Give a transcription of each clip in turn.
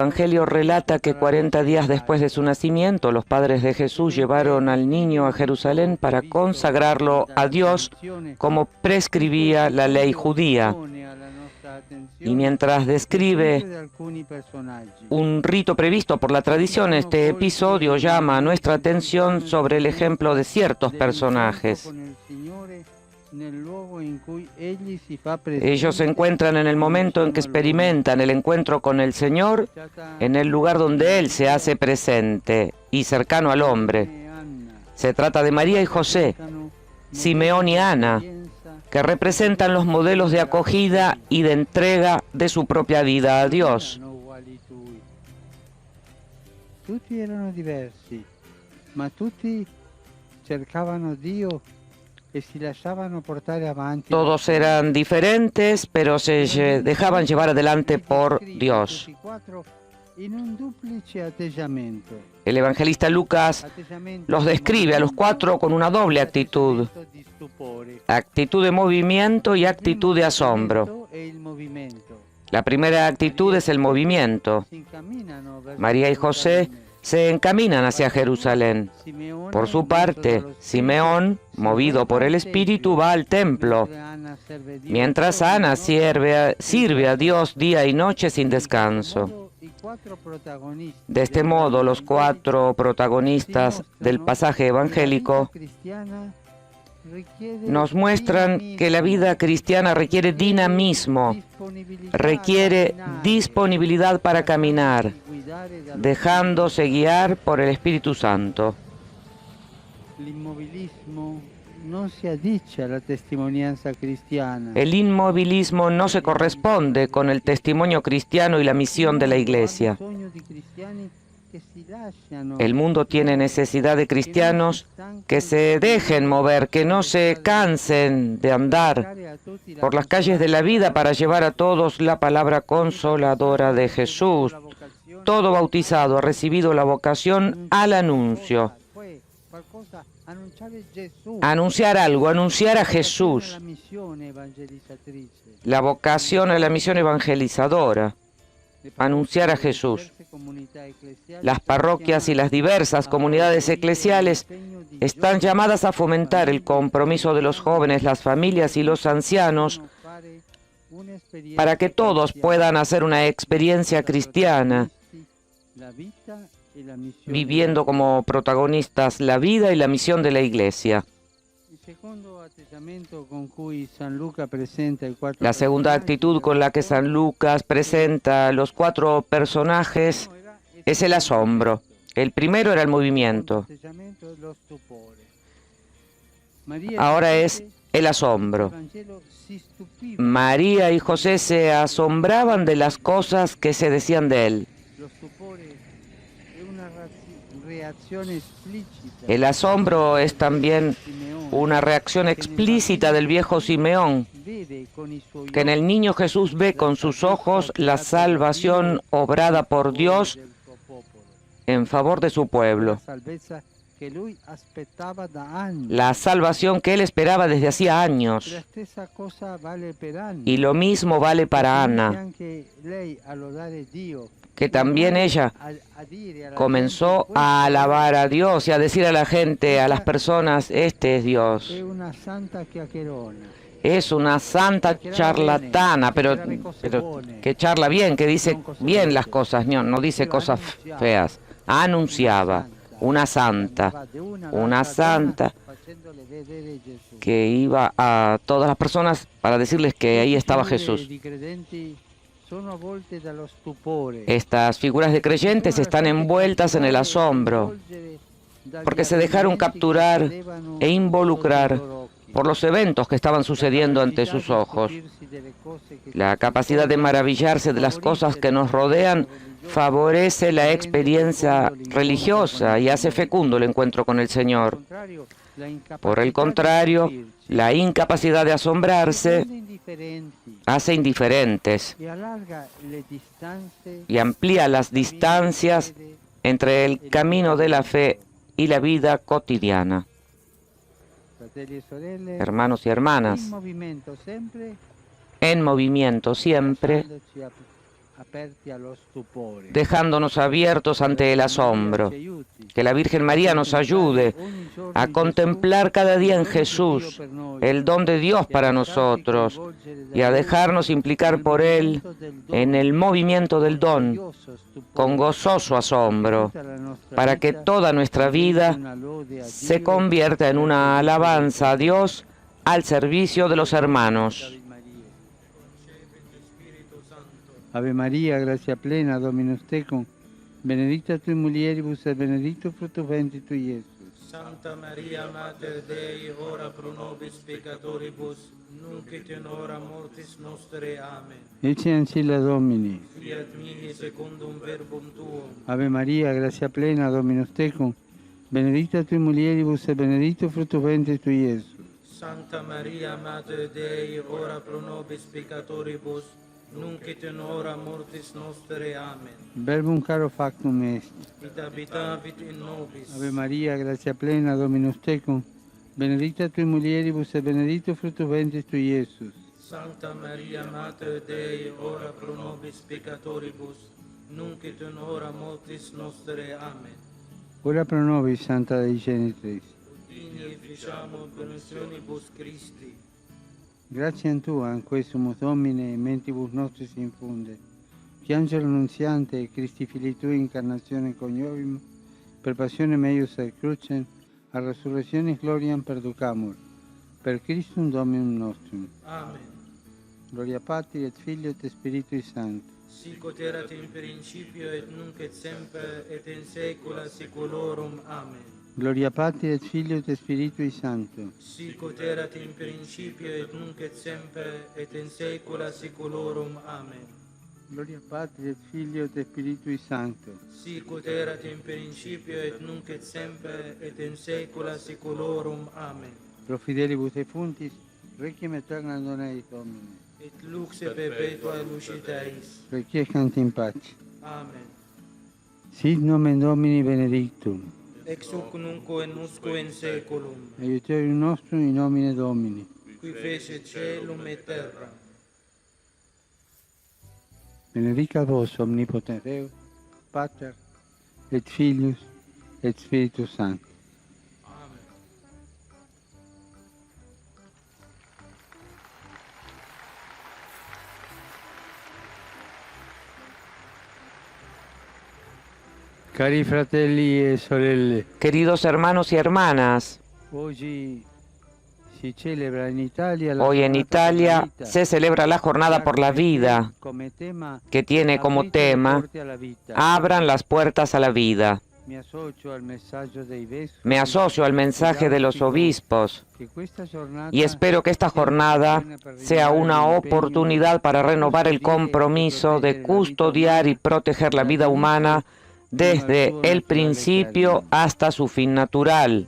Evangelio relata que 40 días después de su nacimiento, los padres de Jesús llevaron al niño a Jerusalén para consagrarlo a Dios como prescribía la ley judía. Y mientras describe un rito previsto por la tradición, este episodio llama a nuestra atención sobre el ejemplo de ciertos personajes. Ellos se encuentran en el momento en que experimentan el encuentro con el Señor, en el lugar donde Él se hace presente y cercano al hombre. Se trata de María y José, Simeón y Ana, que representan los modelos de acogida y de entrega de su propia vida a Dios. Tutti erano diversi, ma tutti cercavano Dio. Todos eran diferentes, pero se dejaban llevar adelante por Dios. El evangelista Lucas los describe a los cuatro con una doble actitud: actitud de movimiento y actitud de asombro. La primera actitud es el movimiento. María y José se encaminan hacia Jerusalén. Por su parte, Simeón, movido por el Espíritu, va al templo, mientras Ana sirve a Dios día y noche sin descanso. De este modo, los cuatro protagonistas del pasaje evangélico nos muestran que la vida cristiana requiere dinamismo, requiere disponibilidad para caminar, dejándose guiar por el Espíritu Santo. El inmovilismo no se corresponde con el testimonio cristiano y la misión de la Iglesia. El mundo tiene necesidad de cristianos que se dejen mover, que no se cansen de andar por las calles de la vida para llevar a todos la palabra consoladora de Jesús. Todo bautizado ha recibido la vocación al anuncio. Anunciar algo, anunciar a Jesús. La vocación a la misión evangelizadora. Anunciar a Jesús. Las parroquias y las diversas comunidades eclesiales están llamadas a fomentar el compromiso de los jóvenes, las familias y los ancianos para que todos puedan hacer una experiencia cristiana, viviendo como protagonistas la vida y la misión de la Iglesia. La segunda actitud con la que San Lucas presenta los cuatro personajes es el asombro. El primero era el movimiento. Ahora es el asombro. María y José se asombraban de las cosas que se decían de él. El asombro es también una reacción explícita del viejo Simeón, que en el niño Jesús ve con sus ojos la salvación obrada por Dios en favor de su pueblo. La salvación que él esperaba desde hacía años. Y lo mismo vale para Ana, que también ella comenzó a alabar a Dios y a decir a la gente, a las personas: este es Dios. Es una santa charlatana, pero que charla bien, que dice bien las cosas, no dice cosas feas. Anunciaba una santa que iba a todas las personas para decirles que ahí estaba Jesús. Estas figuras de creyentes están envueltas en el asombro, porque se dejaron capturar e involucrar por los eventos que estaban sucediendo ante sus ojos. La capacidad de maravillarse de las cosas que nos rodean favorece la experiencia religiosa y hace fecundo el encuentro con el Señor. Por el contrario, la incapacidad de asombrarse hace indiferentes y amplía las distancias entre el camino de la fe y la vida cotidiana. Hermanos y hermanas, en movimiento siempre, dejándonos abiertos ante el asombro. Que la Virgen María nos ayude a contemplar cada día en Jesús el don de Dios para nosotros y a dejarnos implicar por Él en el movimiento del don con gozoso asombro, para que toda nuestra vida se convierta en una alabanza a Dios al servicio de los hermanos. Ave María, gracia plena, Dominus tecum, benedicta tui mulieribus et benedictus fructus ventris tui, Iesus. Santa Maria, Mater Dei, ora pro nobis peccatoribus, nunc et in hora mortis nostre. Amen. Ecce ancilla Domini. Fiat mihi secundum verbum tuum. Ave Maria, gracia plena, Dominus tecum, benedicta tui mulieribus et benedictus fructus ventris tui, Iesus. Santa Maria, Mater Dei, ora pro nobis peccatoribus, nunc et in hora mortis nostre. Amen. Verbum caro factum est. Et habitavit in nobis. Ave Maria, gracia plena, Dominus tecum, benedicta tui mulieribus et benedictus fructus ventris tui, Iesus. Santa Maria, Mater Dei, ora pro nobis peccatoribus, nunc et in hora mortis nostre. Amen. Ora pro nobis, Santa Dei Genitris. Digni ficiamur permissionibus Christi. Gratiam Tua, in quesumus Domine, mentibus nostris infunde, che Angelo Nunziante e Christi Filii Tui incarnazione coniovim, per passione meius et crucem, a resurrectionis gloriam perducamur, per Christum Dominum nostrum. Amen. Gloria Patri et Filio et Spiritui Sancto. Sic erat in principio et nunc et semper et in saecula saeculorum. Amen. Gloria Patri et Filio et Spiritui Sancto. Sic erat in principio et nunc et semper et in saecula saeculorum. Amen. Gloria Patri et Filio et Spiritui Sancto. Sic erat in principio et nunc et semper et in saecula saeculorum. Amen. Pro fidelibus defuntis, requiem aeternam dona eis Domine. Et lux perpetua lucida eis. Requiescant in pace. Amen. Sit nomen Domini benedictum. Ex hoc nunc et usque in saeculum. Aiuterium nostrum in nomine Domini. Qui fece caelum et terra. Benedicat vos omnipotens Deus, Pater et Filius et Spiritus Sanctus. Amen. Cari fratelli e sorelle, Queridos hermanos y hermanas, oggi si celebra in Italia la hoy en giornata Italia per la vita, se celebra la Jornada por la Vida, come tema que tiene como Aprite le tema porte alla vita. Abran las puertas a la vida. Mi associo al messaggio dei vescovi, Me asocio al mensaje de los obispos che questa giornata y espero que esta jornada sea una oportunidad para renovar el compromiso de custodiar y proteger la vida humana desde el principio hasta su fin natural.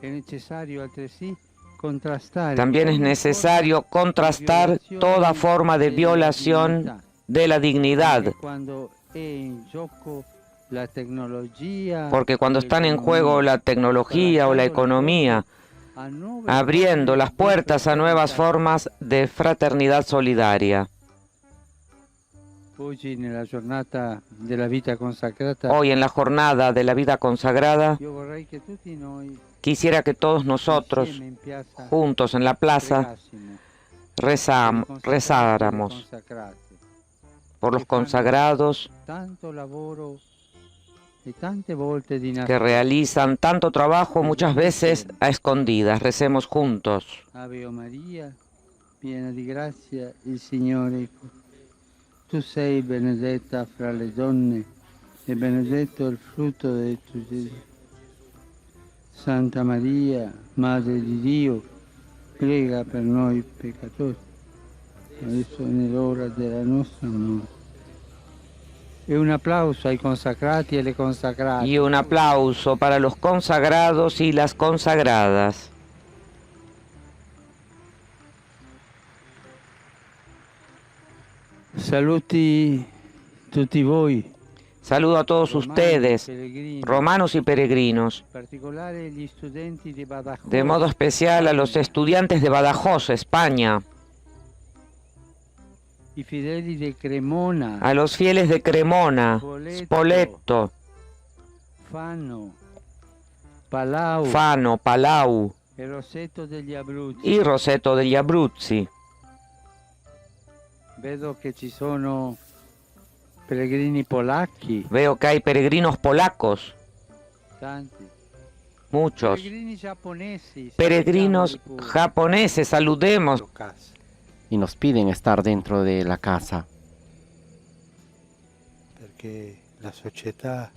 è necessario altresì contrastare También es ogni necesario forma contrastar di toda violazione forma de della violación dignità, de la dignidad, anche quando è in gioco la tecnologia, porque cuando están en juego la tecnología o la economía, a nuove abriendo forme las di puertas a nuevas fraternità. formas de fraternidad solidaria. Oggi nella giornata della vita consacrata, Hoy en la jornada de la vida consagrada, io vorrei che tutti noi quisiera que todos nosotros, insieme in piazza juntos en la plaza, pregassimo rezáramos consacrati. por los consagrados Tanto lavoro e tante volte di que realizan tanto trabajo muchas veces a escondidas. Recemos juntos. Ave o Maria, piena di grazia, il Signore è con te. Tu sei benedetta fra le donne e benedetto il frutto del tuo Gesù. Santa Maria, Madre di Dio, prega per noi peccatori, adesso è nell'ora della nostra morte. E un applauso ai consacrati e alle consacrate. Y un aplauso para los consagrados y las consagradas. Saluti tutti voi, Saludo a todos ustedes, pellegrini, romanos y peregrinos, in particolare gli studenti di Badajoz. de modo especial a los estudiantes de Badajoz, España. i fedeli de Cremona, a los fieles de Cremona, Spoleto, Fano, Palau Fano, Palau e Roseto degli Abruzzi. y Roseto degli Abruzzi. Vedo che ci sono pellegrini polacchi, Veo que hay peregrinos polacos, tanti. muchos. Pellegrini giapponesi, Peregrinos salutiamoli pure. japoneses, saludemos. Y nos piden estar dentro de la casa, Perché la società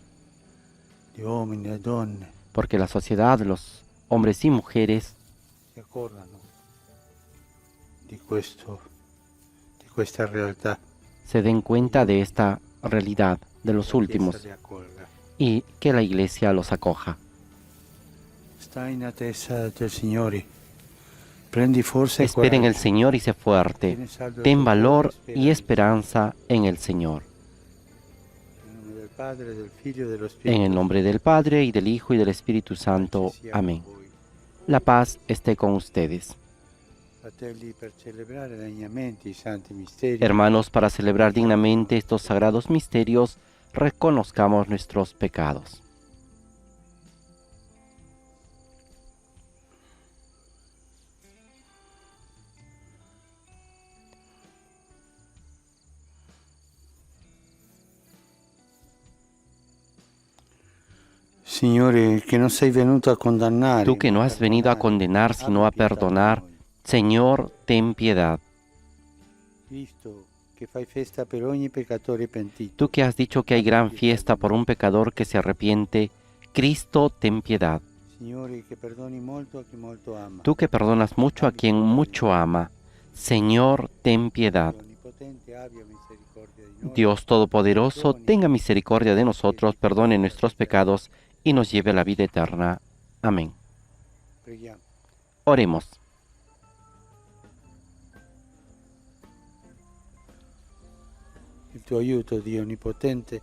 di uomini e donne porque la sociedad, los hombres y mujeres, si accorgano di questa realtà. se den cuenta de esta realidad de los últimos Li accolga. y que la iglesia los acoja. Sta in attesa del Signore. Prendi forza e Espera en el coraggio. Señor y sé fuerte. Tiene saldo il Ten tuo valor cuore, y spera esperanza en el Señor. nel nome del Padre, del Figlio e dello En Spirito. el nombre del Padre y del Hijo y del Espíritu Santo. sia Amén. con voi. La paz esté con ustedes. Fratelli, per celebrare degnamente i santi misteri, Hermanos, para celebrar dignamente estos sagrados misterios, reconozcamos nuestros pecados. Signore, che non sei venuto a condannare, Tú que no has venido a condenar, sino a perdonar, Señor, ten piedad. visto che fai festa per ogni peccatore pentito. Tú que has dicho que hay gran fiesta por un pecador que se arrepiente, Cristo, ten piedad. Signore, che perdoni molto a chi molto ama. Tú que perdonas mucho a quien mucho ama, Señor, ten piedad. Onnipotente abbia misericordia di noi. Dios Todopoderoso, tenga misericordia de nosotros, perdone nuestros pecados y nos lleve a la vida eterna. Amén. Preghiamo. Oremos. Il tuo aiuto, Dio Onnipotente,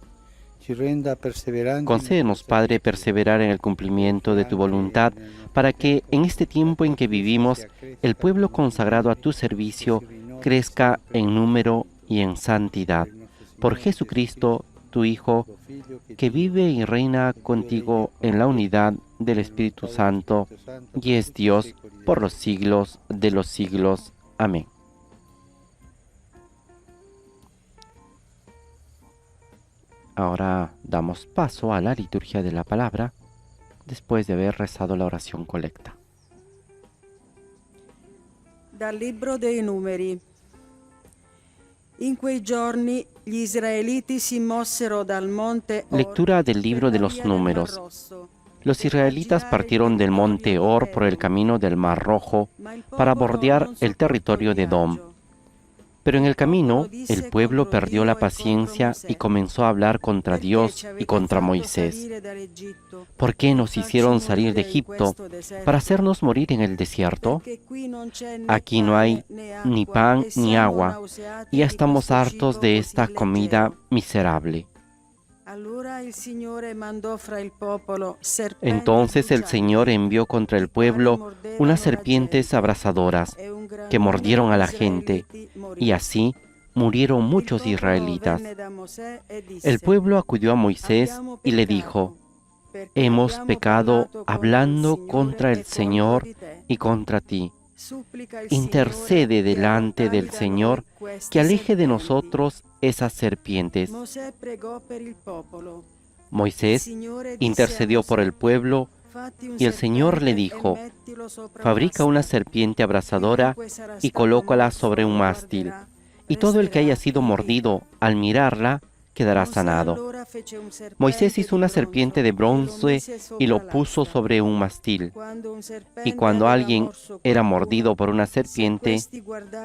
ci renda perseveranti. Concédenos, Padre, perseverar en el cumplimiento de tu voluntad, para que en este tiempo en que vivimos, el pueblo consagrado a tu servicio crezca en número y en santidad. Por Jesucristo, tu Hijo, que vive y reina contigo en la unidad del Espíritu Santo, y es Dios por los siglos de los siglos. Amén. Ahora damos paso a la liturgia de la palabra, después de haber rezado la oración colecta. Dal libro dei Numeri. In quei giorni gli israeliti si mossero dal monte Or Lectura del libro de los Números. Los israelitas partieron del monte Or por el camino del Mar Rojo para bordear el territorio de Edom. Pero en el camino, el pueblo perdió la paciencia y comenzó a hablar contra Dios y contra Moisés. ¿Por qué nos hicieron salir de Egipto para hacernos morir en el desierto? Aquí no hay ni pan ni agua, y ya estamos hartos de esta comida miserable. Entonces el Señor envió contra el pueblo unas serpientes abrasadoras que mordieron a la gente, y así murieron muchos israelitas. El pueblo acudió a Moisés y le dijo: hemos pecado hablando contra el Señor y contra ti. Intercede delante del Señor que aleje de nosotros esas serpientes. Moisés intercedió por el pueblo y el Señor le dijo: fabrica una serpiente abrasadora y colócala sobre un mástil, y todo el que haya sido mordido al mirarla quedará sanado. Moisés hizo una serpiente de bronce y lo puso sobre un mástil. Y cuando alguien era mordido por una serpiente,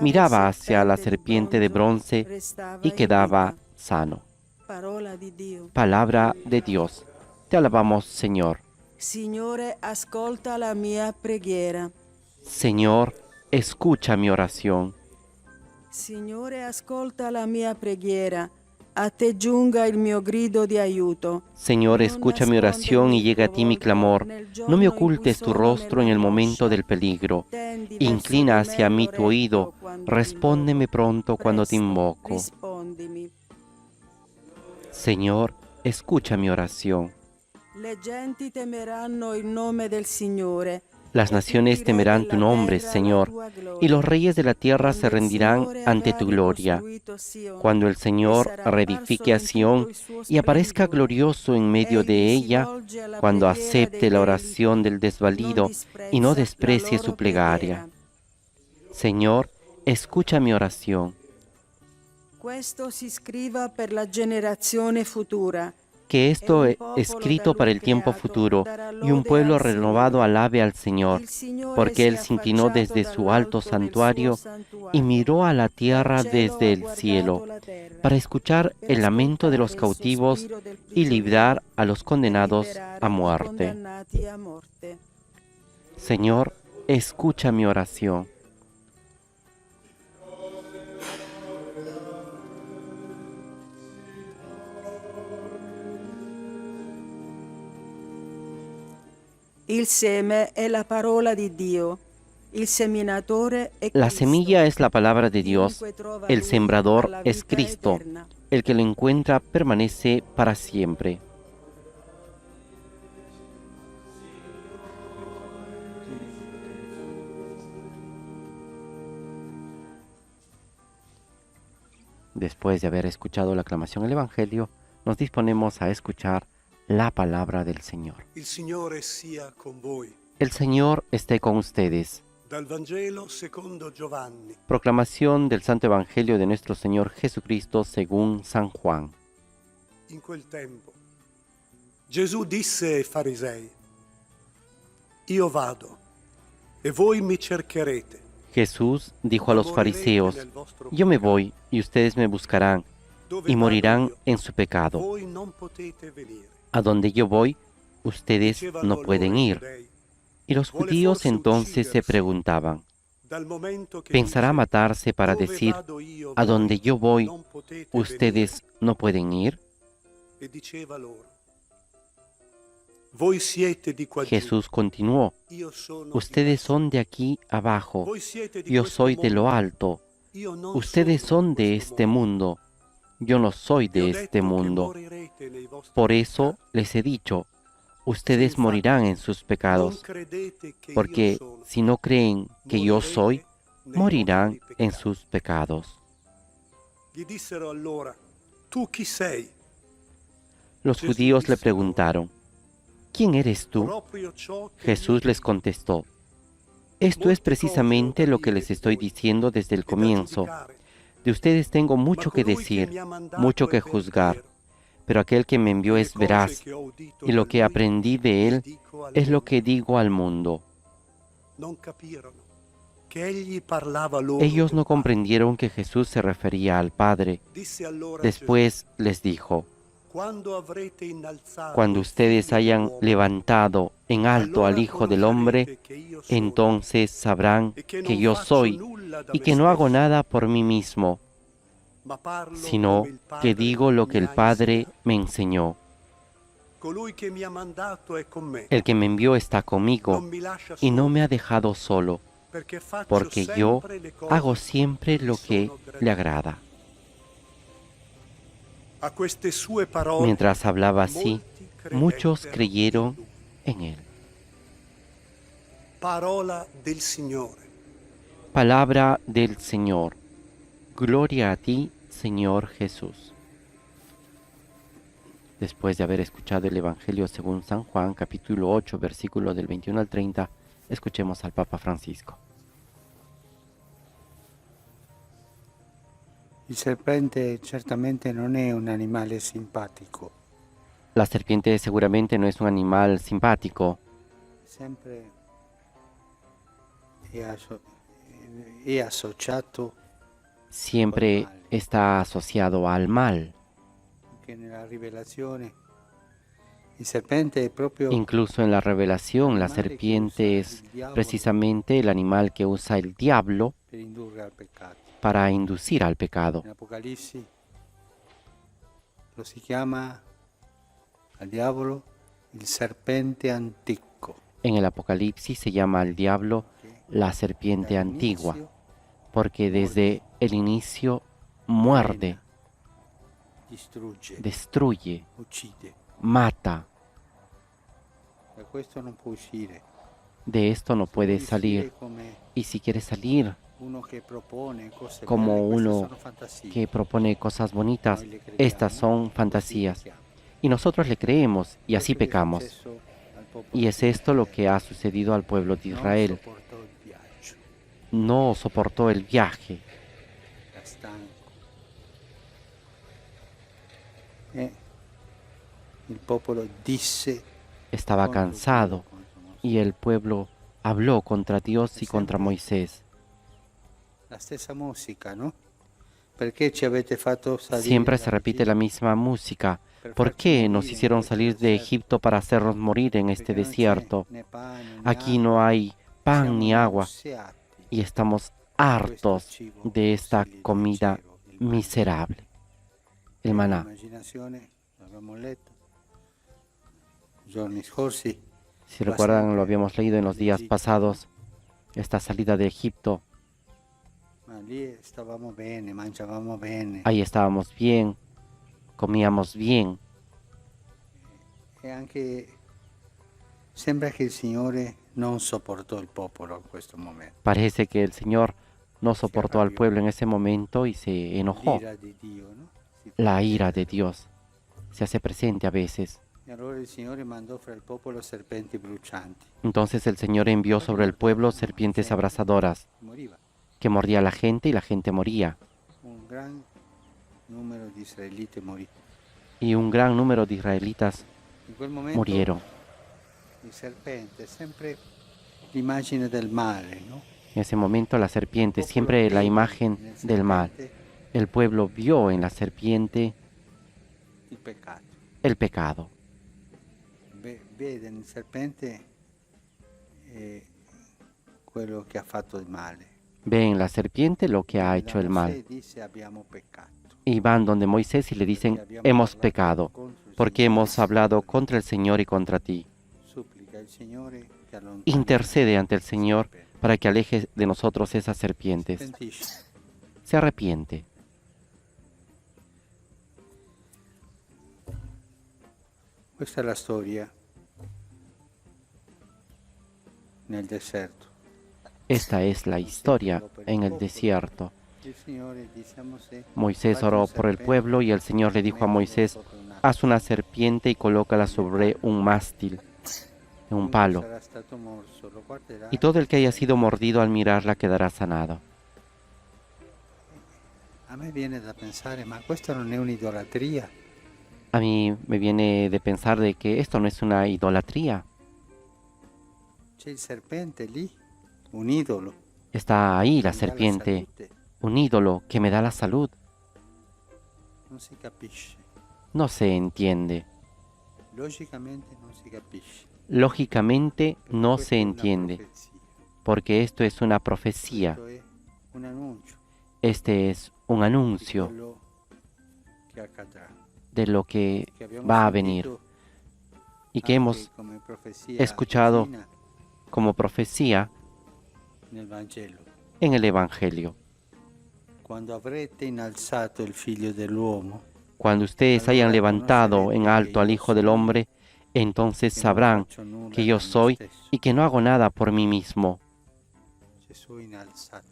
miraba hacia la serpiente de bronce y quedaba sano. Palabra de Dios. Te alabamos, Señor. Signore, ascolta la mia preghiera. Señor, escucha mi oración. Signore, ascolta la mia preghiera. a te giunga il mio grido di aiuto. Señor, escucha mi oración y llega a ti mi clamor. No me ocultes tu rostro en el momento del peligro. Inclina hacia mí tu oído. Respóndeme pronto cuando te invoco. Señor, escucha mi oración. Le genti temeranno il nome del Signore. Las naciones temerán tu nombre, Señor, y los reyes de la tierra se rendirán ante tu gloria. Cuando el Señor reedifique a Sión y aparezca glorioso en medio de ella, cuando acepte la oración del desvalido y no desprecie su plegaria. Señor, escucha mi oración. Questo si scriva per la generazione futura. Que esto escrito para el tiempo futuro, y un pueblo renovado alabe al Señor, porque Él se inclinó desde su alto santuario y miró a la tierra desde el cielo, para escuchar el lamento de los cautivos y librar a los condenados a muerte. Señor, escucha mi oración. Il seme è la parola di Dio. Il seminatore è La Cristo. semilla es la palabra de Dios, el sembrador es Cristo, el que lo encuentra permanece para siempre. Después de haber escuchado la aclamación del Evangelio, nos disponemos a escuchar la palabra del Señor. Il Signore sia con voi. El Señor esté con ustedes. Dal Vangelo secondo Giovanni. Proclamación del Santo Evangelio de nuestro Señor Jesucristo según San Juan. In quel tempo Gesù disse ai farisei: Io vado, e voi mi cercherete. Jesús dijo a los fariseos: Yo me voy y ustedes me buscarán y morirán en su pecado. Voi non potete venire. A donde yo voy, ustedes no pueden ir. Y los judíos entonces se preguntaban: Dal momento che ¿pensará dice, matarse para "Dove decir, vado io, a donde yo voy, non potete ustedes no pueden ir? venire"? E diceva loro: Voi siete di qua giù, Jesús continuó: io sono di Ustedes qua son de aquí abajo, su. Voi siete di yo questo soy de lo mondo, alto. io non Ustedes sono son de questo este mondo. mundo, yo no soy Vi ho de detto este che mundo. morirete nei vostri Por eso peccati. les he dicho, ustedes morirán en sus Non pecados, credete che io porque sono. si no creen que yo soy, Morirete nei morirán vostri en peccati. sus pecados. Gli dissero allora: Tu chi sei? Los Jesús judíos le dice preguntaron: ¿Quién eres tú? Proprio ciò che Jesús vi les dico. contestó: Esto es precisamente lo que les estoy diciendo desde el E da comienzo. giudicare. De ustedes tengo Ma mucho que colui decir, mi ha mandato mucho è que vero, juzgar, pero aquel que me envió le es cose veraz, che ho udito y lo da que lui aprendí de le él dico al es lo mondo. que digo al mundo. Non capirono che egli parlava loro Ellos del no Padre. comprendieron que Jesús se refería al Padre. Disse allora Después les dijo: Gesù, quando avrete innalzato Cuando il ustedes Figlio hayan dell'uomo, levantado en alto al allora Hijo del Hombre, conoscerete che io sono, entonces sabrán e che que non yo faccio soy nulla da y me que no hago stesso, nada por mí mismo, ma parlo sino come il que Padre digo lo que mi el ha Padre insegnato. me enseñó. Colui che mi ha mandato è con me. El que me envió está conmigo Non mi lascia y no solo, me ha dejado solo, perché faccio porque yo sempre le cose hago siempre lo que sono le gradevoli. agrada. A queste sue parole, Mientras hablaba así, molti muchos credettero creyeron in lui. en él. Parola del Signore. Palabra del Señor. Gloria a ti, Señor Jesús. Después de haber escuchado el Evangelio según San Juan, capítulo 8, versículo del 21 al 30, escuchemos al Papa Francisco. Il serpente certamente non è un animale simpatico, La serpiente seguramente no es un animal simpático, sempre è associato siempre está asociado al mal. anche nella rivelazione. Il serpente è proprio Incluso en la revelación, la serpiente es precisamente el animal que usa el diablo per indurre al peccato. para inducir al pecado. In Apocalisse lo si chiama al diavolo il serpente antico. En el Apocalipsis se llama al diablo la serpiente antigua, porque desde el inicio muerde, Distrugge, destruye, uccide. mata. Da questo non può uscire. De esto no puede Può salir. uscire come Y si quiere salir uno che propone cose como belle, queste uno sono fantasie. que propone cosas bonitas, Noi le crediamo, estas son fantasías. così pecchiamo. Y nosotros le creemos y así Questo che è pecamos. successo al popolo Y es di esto lo Israele. que ha sucedido al pueblo de Non Israel. sopportò il viaggio, No soportó el viaje, era stanco. E il popolo disse estaba contro cansado Dio, contro Mosè. y el pueblo habló contra Dios y contra Moisés. La stessa musica, no? Perché ci avete fatto salire Siempre se repite la dall'Egitto? misma música. Per ¿Por farci qué morire nos in hicieron questo salir de deserto? Egipto para hacernos morir en este Perché non c'è desierto? né pane, né Aquí acqua. no hay pan Siamo ni agua nauseati y estamos di questo hartos cibo de esta fossile del comida cielo, il maná. miserable. El maná. L'immaginazione, l'abbiamo letto, giorni scorsi, Si recuerdan, lo habíamos leído en los días pasados, esta salida de Egipto. ma lì stavamo bene, mangiavamo bene. Ahí estábamos bien, comíamos bien. E anche sembra che il Signore non sopportò il popolo in questo momento. Parece que el Señor no soportó al pueblo en ese momento y se enojó. L'ira di Dio, no? La ira de Dios se hace presente a veces. E allora il Signore mandò fra il popolo serpenti brucianti. Entonces el Señor envió sobre el pueblo serpientes abrasadoras Moriva. que mordía a la gente y la gente moría. Un gran numero di israeliti morì. Y un gran número de israelitas In quel momento murieron. il serpente è sempre l'immagine del male, no? En ese momento la serpiente, siempre la imagen del mal. El pueblo vio en la serpiente Il peccato. el pecado. Vede nel serpente quello che ha fatto il male. Ve en la serpiente lo que ha hecho el mal. Mosè disse abbiamo peccato. Y van donde Moisés y le dicen, hemos pecado, porque hemos hablado contra el Señor y contra ti. Supplica il Signore che allontani Intercede ante el il Señor serpente. para que aleje de nosotros esas serpientes. Pentisce. Se arrepiente. Questa è la storia nel deserto. Esta es la historia en el desierto. Il Signore disse a Mosè, Moisés "Fatti oró un por el serpente pueblo y el Señor le dijo a Moisés, sopra un haz una serpiente y colócala sobre un mástil, en un palo, sarà stato morso, lo guarderà y todo el que haya sido mordido al mirarla quedará sanado. A me viene da pensare, ma questa non è un'idolatria? A mí me viene de pensar de que esto no es una idolatría. C'è il serpente lì, un idolo. Está ahí che la mi dà serpiente, salute. un ídolo que me da la salud. Non si capisce. No se entiende. Logicamente non si capisce. Lógicamente no Questa se è una entiende, profezia. porque esto es una profecía. Questo è un annuncio Este es un di anuncio quello che accadrà. de lo que Che abbiamo va a venir sentito y que anche hemos come profezia escuchado divina como profecía nel Vangelo. en el Evangelio. Quando avrete innalzato il figlio dell'uomo, Cuando ustedes hayan levantado en alto al Hijo del Hombre, entonces che non sabrán faccio nulla que yo da me soy stesso. y que no hago nada por mí mismo. Gesù innalzato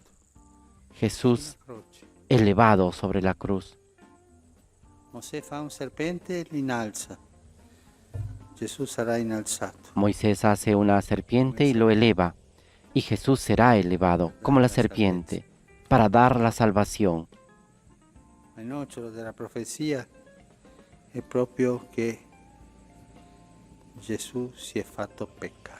Jesús sulla croce. elevado sobre la cruz. Mosè fa un serpente e l'inalza. Gesù sarà innalzato. Moisés hace una serpiente y lo eleva, y Jesús será elevado como la serpiente para dar la salvación. Ma il nocciolo della profezia è proprio che Gesù si è fatto peccato.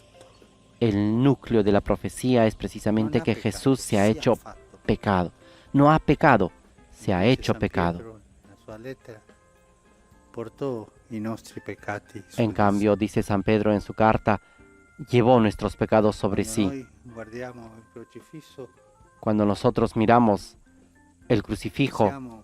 El núcleo de la profecía es precisamente Non ha que peccato, Jesús se ha si hecho fatto pecado. No ha pecado, se ha Invece hecho San pecado. Pietro, nella sua lettera, portò i nostri peccati su En di cambio, sé. dice San Pedro en su carta, llevó nuestros pecados sobre Quando sí. noi guardiamo il crocifisso, Cuando nosotros miramos el crucifijo, pensiamo,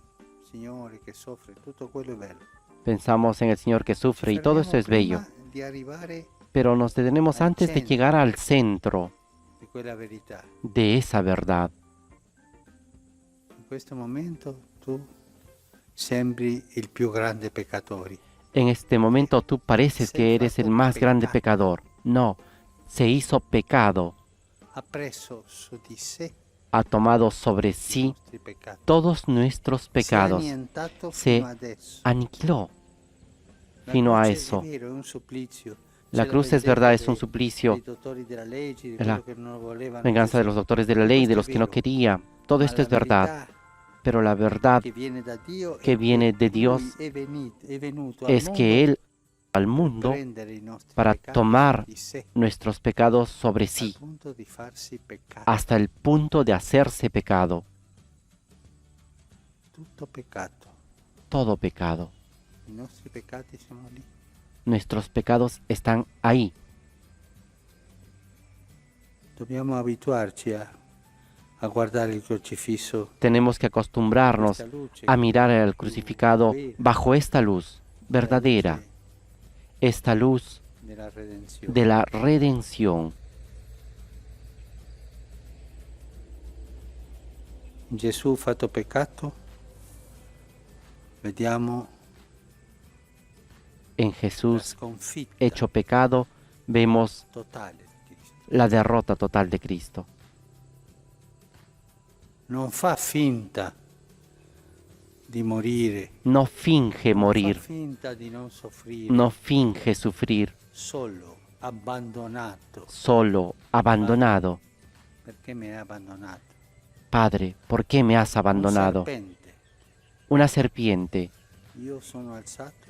Signore, che soffre, tutto quello è bello. Pensamos en el Señor que sufre y todo esto es bello. Prima di arrivare Pero nos detenemos antes de llegar al centro di quella verità. de esa verdad. In questo momento tu sembri il più grande peccatore. En este momento tú pareces que eres el más grande pecador. No, se hizo pecado. Ha preso su di sé Ha tomado sobre i sí nostri peccati. todos nuestros pecados. Si è annientato Se fino adesso. aniquiló La fino a croce, eso. è vero, è un supplizio. La C'è cruz es vendetta verdad, es un dei suplicio. dottori della legge, di La quello che non lo volevano. Venganza de los doctores de la ley, de los Questo è que no vero. quería. Todo Ma esto es la verdad. verità Pero la verdad che viene da Dio que è viene de che Dios Lui è venuto al es mondo que Él al per mundo prendere i nostri para peccati tomar su di sé, nuestros pecados sobre al sí, punto di farsi peccato. hasta el punto de hacerse pecado. Tutto peccato. Todo pecado. I nostri peccati sono lì. Nuestros pecados están ahí. Dobbiamo abituarci a guardare il crocifisso, Tenemos que acostumbrarnos questa luce, a mirar al crucificado bajo esta luz verdadera, esta luz della redenzione. de la redención. Gesù fatto peccato, vediamo En la Jesús sconfitta hecho pecado, vemos totale di Cristo. la derrota total de Cristo. Non fa finta di morire, No finge non morir, fa finta di non soffrire, no finge sufrir, solo abbandonato. solo, abandonado. Perché mi hai abbandonato? Padre, ¿por qué me has abandonado? Un serpente. Una serpiente. Io sono alzato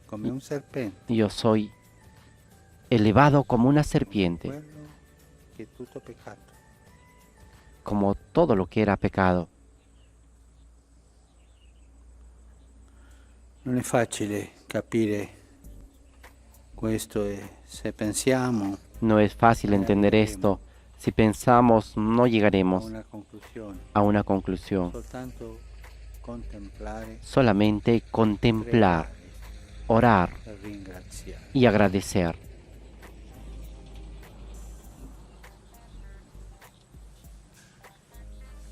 come un serpente. Yo soy elevado como una serpiente, Quello che è tutto peccato. como todo lo que era pecado. Non è facile capire questo e se pensiamo No es fácil entender esto. Si pensamos, no a llegaremos una conclusione. a una conclusión. Soltanto contemplare, Solamente contemplar, orar e ringraziare. y agradecer.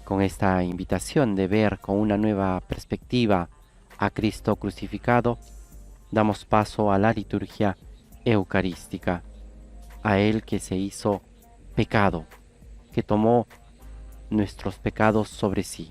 Con esta invitación de ver con una nueva perspectiva a Cristo crucificado, damos paso a la liturgia eucarística, a Él que se hizo pecado, que tomó nuestros pecados sobre sí.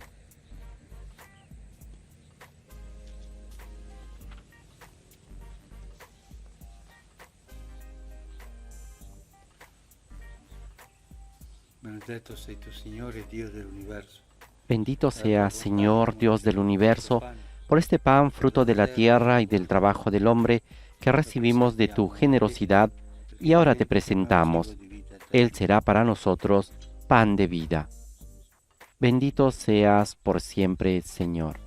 Benedetto sei tu, Signore, Dio dell'universo. Bendito sea, Señor, Dios del universo, por este pan, fruto de la tierra y del trabajo del hombre, que recibimos de tu generosidad, y ahora te presentamos. Él será para nosotros pan de vida. Bendito seas por siempre, Señor.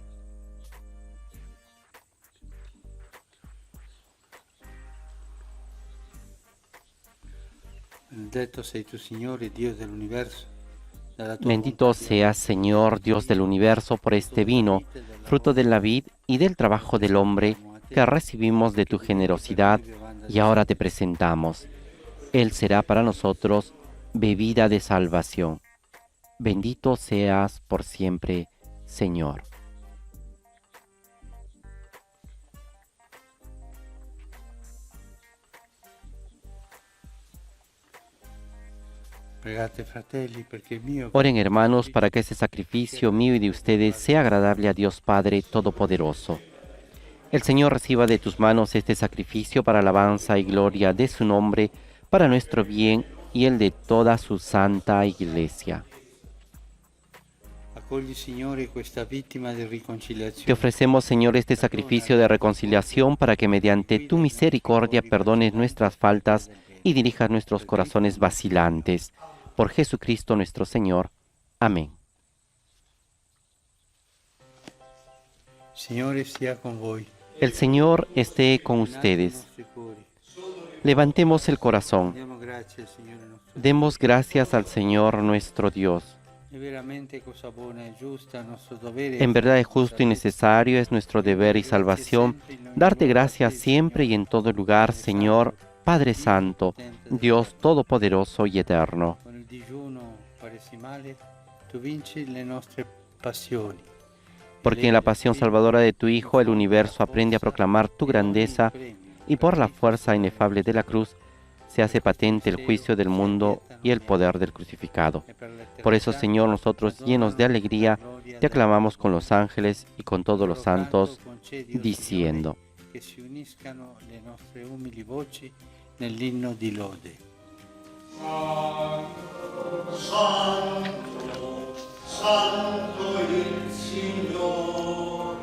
Benedetto sei tu, Signore, Dio dell'universo. Dalla tua Bendito bontà seas, Señor, Dios del universo, por este vino, fruto de la vid y del trabajo del hombre, que recibimos de tu generosidad, y ahora te presentamos. Él será para nosotros bebida de salvación. Bendito seas por siempre, Señor. Pregate, fratelli, perché il mio Oren, hermanos, para que este sacrificio mío y de ustedes sea agradable a Dios Padre Todopoderoso. El Señor reciba de tus manos este sacrificio para alabanza y gloria de su nombre, para nuestro bien y el de toda su santa Iglesia. accogli, Signore, questa vittima di Te riconciliazione. ofrecemos, Señor, este sacrificio de reconciliación para que mediante tu misericordia perdones nuestras faltas y dirijas nuestros corazones vacilantes. Por Jesucristo nuestro Señor. Amén. Signore sia con voi. El Señor esté con ustedes. Nostri cuori. Levantemos el corazón. Diamo grazie al Signore nostro Demos gracias al Señor nuestro Dios. Dio. En verdad es justo y necesario, es nuestro deber y salvación, darte gracias siempre y en todo lugar, Señor, Padre Santo, Dios Todopoderoso y Eterno. Con il digiuno quaresimale tu vinci le nostre passioni. Porque en la pasión salvadora de tu Hijo el universo aprende a proclamar tu grandeza y por la fuerza inefable de la cruz se hace patente el juicio del mundo y el poder del crucificado. Por eso, Señor, nosotros llenos de alegría te aclamamos con los ángeles y con todos los santos, diciendo: Que si uniscano le nostre umili voci nell'inno di lode. Santo, Santo il Signor,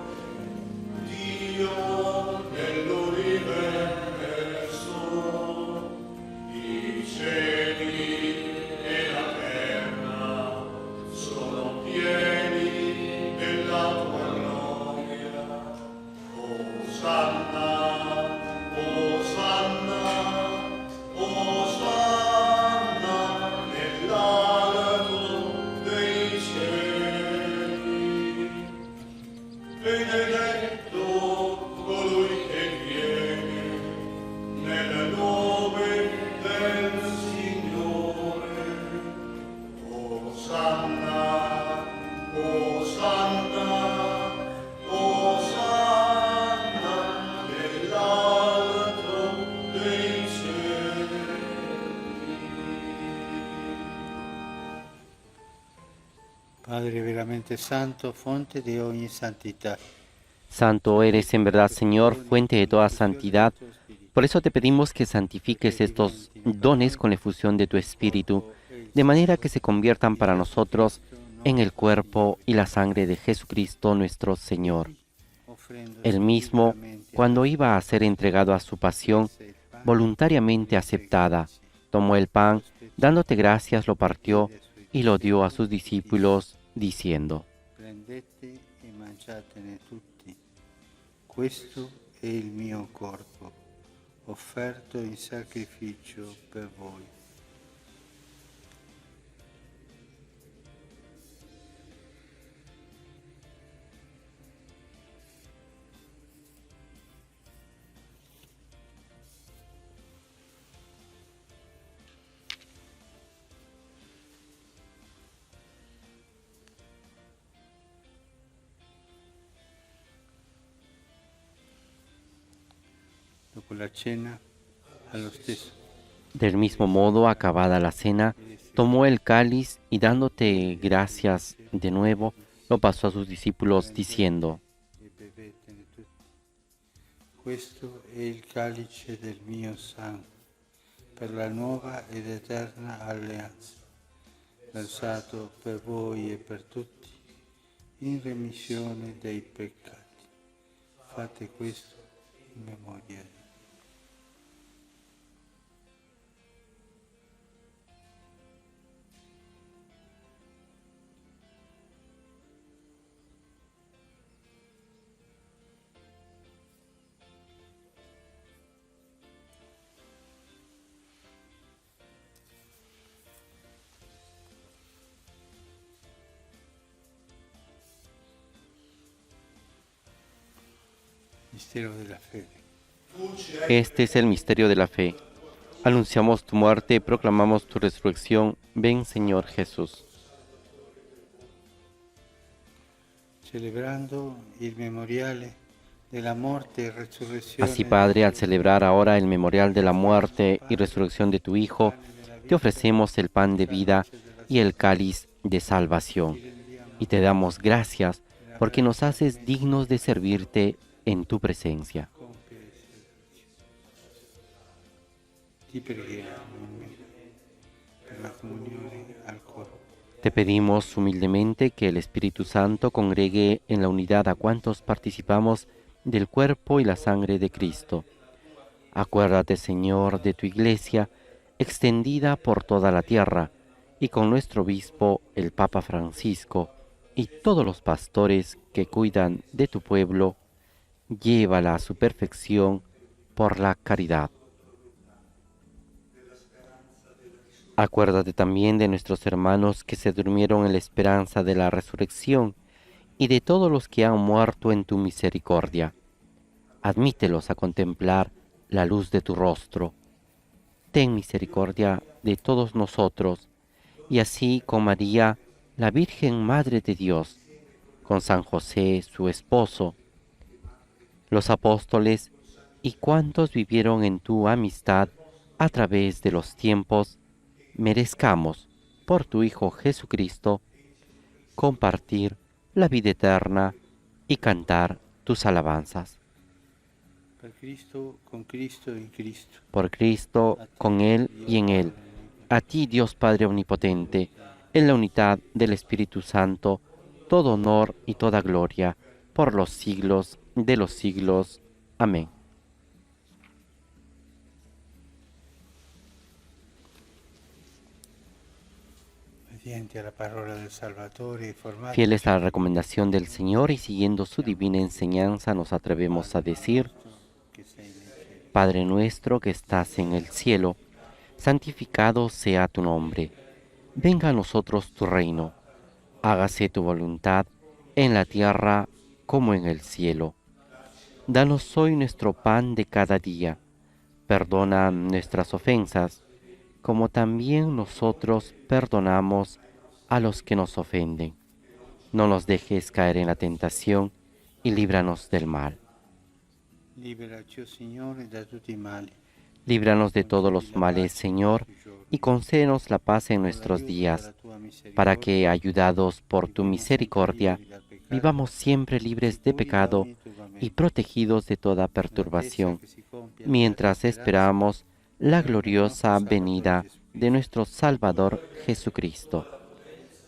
Dio dell'universo, i cieli e la terra sono pieni della tua gloria. Osanna, Osanna, Osanna nell'alto dei cieli. Benedetto colui che viene nel nome del Signore. Osanna, Osanna, Osanna nell'alto dei cieli. Padre veramente santo, fonte di ogni santità. Santo eres en verdad, Señor, fuente de toda santidad. Por eso te pedimos que santifiques estos dones con la efusión de tu Espíritu, de manera que se conviertan para nosotros en el cuerpo y la sangre de Jesucristo nuestro Señor. Él mismo, cuando iba a ser entregado a su pasión, voluntariamente aceptada, tomó el pan, dándote gracias, lo partió y lo dio a sus discípulos, diciendo: Prendete e mangiatene tutti. Questo è il mio corpo, offerto in sacrificio per voi. Dopo la cena, allo stesso Del mismo modo, acabada la cena, tomó el cáliz y dándote gracias de nuevo, lo pasó a sus discípulos diciendo: e bevetene tutti. Questo è il calice del mio sangue, per la nuova ed eterna alleanza, versato per voi e per tutti, in remissione dei peccati. Fate questo in memoria di me. Mistero della fede. Este es el misterio de la fe. Anunciamos tu muerte, proclamamos tu resurrección. Ven, Señor Jesús. Celebrando il memoriale della morte e resurrezione. Así, Padre, al celebrar ahora el memorial de la muerte y resurrección de tu Hijo, te ofrecemos el pan de vida y el cáliz de salvación. Y te damos gracias porque nos haces dignos de servirte en tu presencia. Ti preghiamo per la comunione al corpo. Te pedimos humildemente que el Espíritu Santo congregue en la unidad a cuantos participamos del cuerpo y la sangre de Cristo. Acuérdate, Señor, de tu Iglesia, extendida por toda la tierra, y con nuestro obispo, el Papa Francisco, y todos los pastores que cuidan de tu pueblo, llévala a su perfección por la caridad. Acuérdate también de nuestros hermanos que se durmieron en la esperanza de la resurrección y de todos los que han muerto en tu misericordia. Admítelos a contemplar la luz de tu rostro. Ten misericordia de todos nosotros, y así con María, la Virgen Madre de Dios, con San José, su esposo, los apóstoles y cuantos vivieron en tu amistad a través de los tiempos, merezcamos, por tu Hijo Jesucristo, compartir la vida eterna y cantar tus alabanzas. Per Cristo, con Cristo e in Cristo. Por Cristo, con Él y en Él. A ti, Dios Padre Omnipotente, en la unidad del Espíritu Santo, todo honor y toda gloria, por los siglos de los siglos. Amén. Obbedienti alla parola del Salvatore e formati Fieles a la recomendación del Señor y siguiendo su divina enseñanza, nos atrevemos a decir: che sei nel cielo. Padre nuestro que estás en el cielo, santificado sea tu nombre. Venga a nosotros tu reino. Hágase tu voluntad en la tierra como en el cielo. Danos hoy nuestro pan de cada día. Perdona nuestras ofensas, como también nosotros perdonamos a los que nos ofenden. No nos dejes caer en la tentación y líbranos del mal. Liberaci, o Signore, da tutti i mali. Líbranos de todos los males, Señor, y concédenos la paz en nuestros días, para que, ayudados por tu misericordia, vivamos siempre libres de pecado y protegidos de toda perturbación, mientras esperamos la gloriosa venida de nuestro Salvador Jesucristo.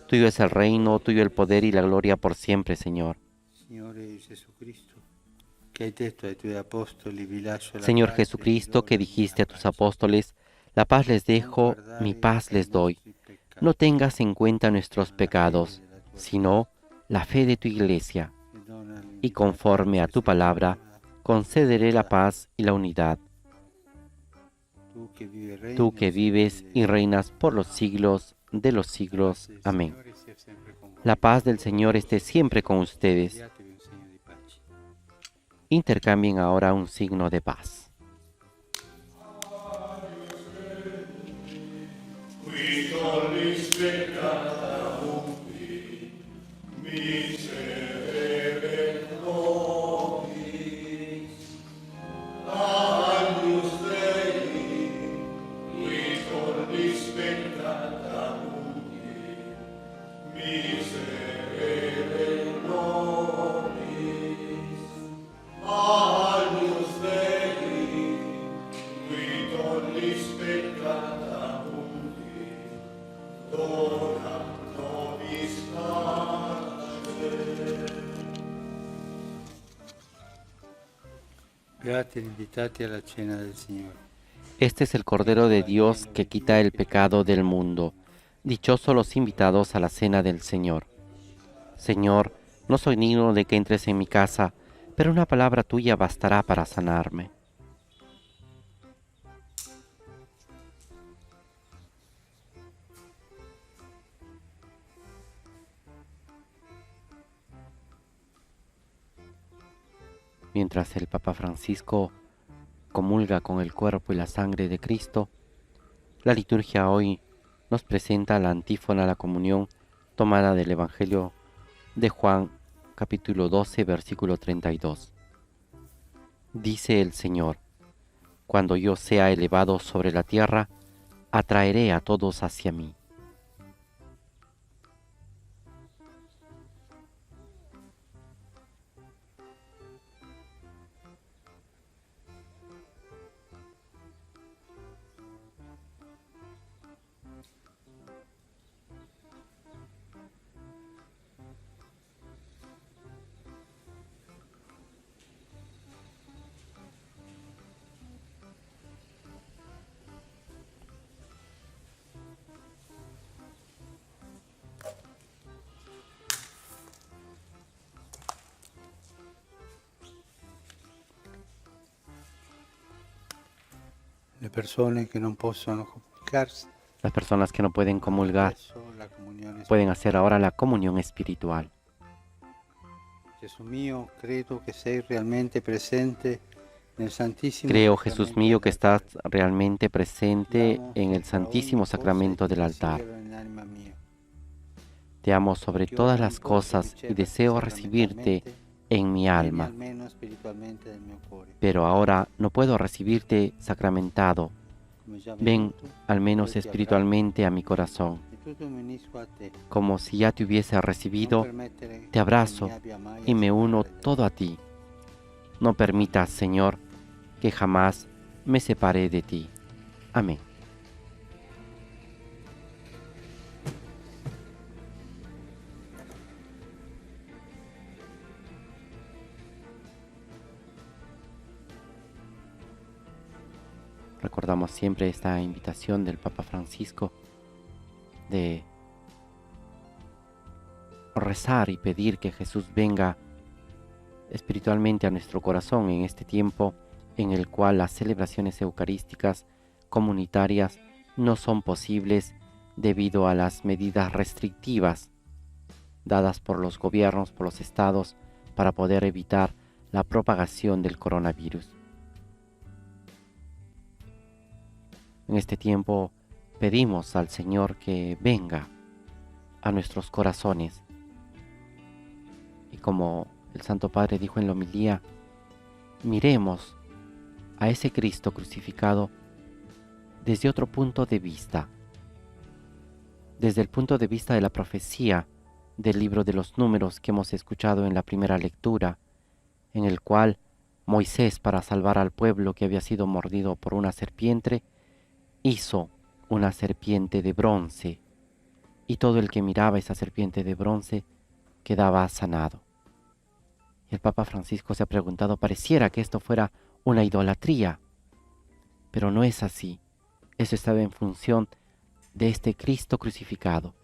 Tuyo es el reino, tuyo el poder y la gloria por siempre, Señor. Signore Jesucristo, che hai detto ai tuoi apostoli, vi lascio la Señor pace, Jesucristo, vi que do la dijiste a mia tus pace. apóstoles, la paz les dejo, mi paz les doy. No tengas en cuenta nuestros pecados, sino la fe de tu iglesia, y conforme a tu palabra, concederé la paz y la unidad. Tú que vives y reinas por los siglos de los siglos. Amén. La paz del Señor esté siempre con ustedes. Intercambien ahora un signo de paz. Qui tollis peccata ubi, miserere nobis. Agnus Dei, qui tollis peccata ubi, miserere nobis. Agnus Dei, qui tollis peccata ubi, dona nobis pace. Beati gli invitati alla cena del Signore. Este es el Cordero de Dios que quita el pecado del mundo. Dichosos los invitados a la cena del Señor. Señor, no soy digno de que entres en mi casa, pero una palabra tuya bastará para sanarme. Mientras el Papa Francisco comulga con el cuerpo y la sangre de Cristo, la liturgia hoy nos presenta la antífona a la comunión tomada del Evangelio de Juan, capítulo 12, versículo 32. Dice el Señor: cuando yo sea elevado sobre la tierra, atraeré a todos hacia mí. Le persone che non possono comunicarsi Las personas que no pueden comulgar adesso la comunione pueden hacer ahora la comunión espiritual. Gesù mio, credo che sei realmente presente nel Santissimo Creo, Jesús Sacramento mío, que estás dell'altare. realmente presente Ti amo en el sopra ogni Santísimo cosa Sacramento e ti del altar. desidero in anima mia. Te amo sobre Che todas ora las non posso cosas y riceverti deseo recibirte sacramentalmente, en mi vieni alma, almeno spiritualmente nel mio cuore. pero ahora no puedo recibirte sacramentado. Come già Ven venuto, al menos io ti espiritualmente a mi corazón. abbraccio e tutto mi unisco a te. Como si ya te hubiese Non recibido, permettere te abrazo che mi abbia mai y a me uno separare da te. todo a ti. No permitas, Señor, que jamás me separe de ti. Amén. Recordamos siempre esta invitación del Papa Francisco de rezar y pedir que Jesús venga espiritualmente a nuestro corazón en este tiempo en el cual las celebraciones eucarísticas comunitarias no son posibles debido a las medidas restrictivas dadas por los gobiernos, por los estados, para poder evitar la propagación del coronavirus. En este tiempo pedimos al Señor que venga a nuestros corazones. Y como el Santo Padre dijo en la homilía, miremos a ese Cristo crucificado desde otro punto de vista, desde el punto de vista de la profecía del libro de los Números que hemos escuchado en la primera lectura, en el cual Moisés, para salvar al pueblo que había sido mordido por una serpiente, hizo una serpiente de bronce, y todo el que miraba esa serpiente de bronce quedaba sanado. Y el Papa Francisco se ha preguntado, pareciera que esto fuera una idolatría, pero no es así. Eso estaba en función de este Cristo crucificado,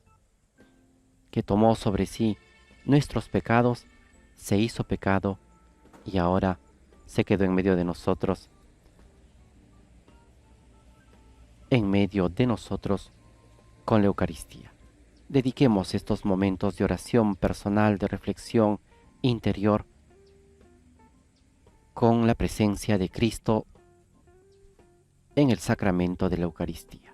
que tomó sobre sí nuestros pecados, se hizo pecado y ahora se quedó en medio de nosotros, con la Eucaristía. Dediquemos estos momentos de oración personal, de reflexión interior, con la presencia de Cristo en el sacramento de la Eucaristía.